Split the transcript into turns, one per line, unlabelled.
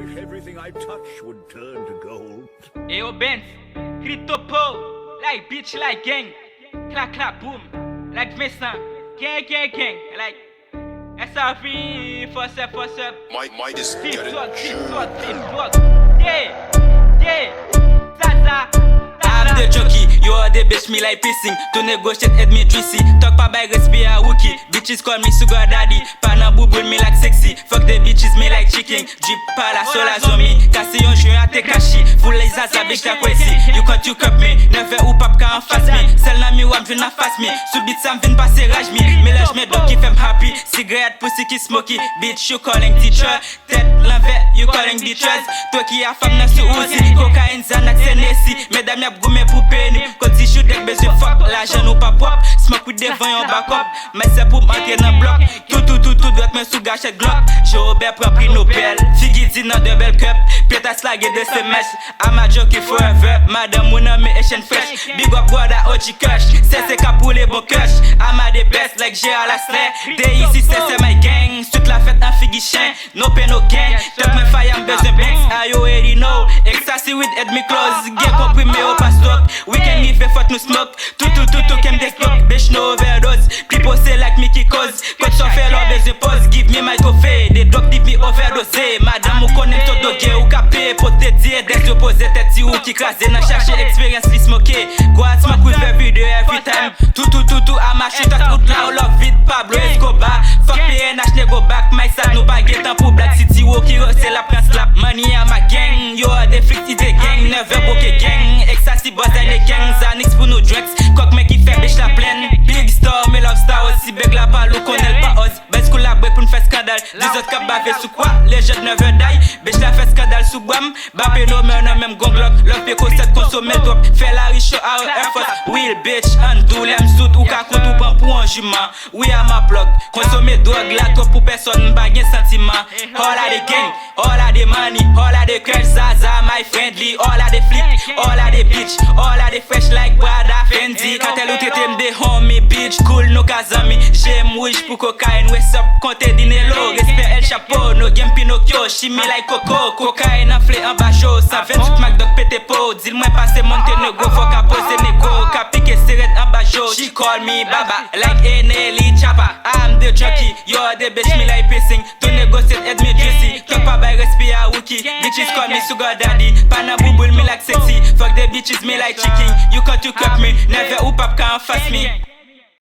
wish everything I touch would turn to gold.
Ayo Benz, Cryptopo, like bitch, like gang, clap clap boom, like Mason, gang gang gang, like SRV, force up,
Might is
deep
getting
talk, yeah, Zaza.
I'm the junkie, you are the bitch, me like pissing. To negotiate, aide me juicy. Talk pas by respect à wookie. Bitches call me sugar daddy. Pana bouboule me like sexy. Fuck the bitches, me like chicken. Jeep pas la sola zombie. Casse yon joint à te cachi. Full les zaza, bitch la kwesi. You can't you cup me. Never ou pap ka en face me. Celle na mi wap vin en face me. Subit ça m'vin passer rage me. Mélange mes dogs qui fait happy. Cigarette pussy qui smoky. Bitch, you calling teacher. Tête l'envers, you calling bitches. Toi qui a femme na sous Uzi. Cocaine, Xanax, Hennessy. Mesdames y'a goumé pour peine. Quand si shoot dek bezwe fuck, l'argent ou pas pop. Smoke with devant yon backup. Mais c'est pour m'entrer dans bloc. Tout doit me sous gâchette Glock. J'ai Robert pour prix Nobel. Figgy dit dans de belles cup. Pieta slag et de ses mèches. I'm a jockey forever. Madame Mouna me Asian fresh. Big up boy da OG Kush. C'est cap pour les bons kush. I'm a the best like j'ai à la slay. Day ici c'est my gang. Toute la fête en figgy chien. No pain no gain. Top me fire besoin banks. I already know. Ecstasy with head me close. Get comprimé au pas stock. Weekend me fait fuck no smoke. Tout kem des smoke. Bitch no overdose. People say like Mickey cause. Quand j'en fais leur besoin pause. Give me my coffee. Des dogs dit me overdose. Madame ou connaît tout dogué ou capé. Pour te dire des opposés tête si ou qui crase. N'a cherché expérience li smoke. Go at smoke with every day every time. Tout à marcher tout out là ou love vite Pablo Escobar. Fuck PNH ne go back. My side no pas get temps pour Black City ou qui c'est la prince la money à ma gang. Yo des flics it gang. Never bokeh gang. Ecstasy boss dans les gangs. Xanax pour nos drugs. Coq mec qui fait bitch la pleine. Big star mais love star aussi big la pas l'eau qu'on elle pas os. Best school la boy pour nous faire scandale. 10 autres cap bavé sous quoi? Les jeunes never die. Bitch la fait scandale sous boam. Bappé no mais on a même gonglok. Love péco 7 consommer top. Fait la riche à Air Force. Will bitch and do lem suit ou ka compte ou pas pour un jument. Oui à ma plug. Consommer drogue la top pour personne pas gain sentiment. All of the gang, all of the money, all of the cash, Zaza my friendly, all of the flick, all of the bitch, all of the fresh like Prada Fendi. Quand elle ou traité m'de homie, bitch cool no kazami. J'aime wish pour cocaine, what's up, compte dinero. Respect El Chapo, no game Pinocchio, shimmy like Coco. Cocaine enflé en bas chaud, 128 McDog pété po. Dis-moi passer Montenegro, faut qu'à poser négo. Qu'à piquer serrette en bas chaud. She call me Baba, like Eneli Chapa. I'm the junkie, you're the bitch, me like pissing. To negotiate, aide me juicy. Talk pas by respect à wookie. Bitches call me sugar daddy. Pana bouboule me like sexy. Fuck the bitches, me like chicken. You can't you cup me. Never ou pap can face me.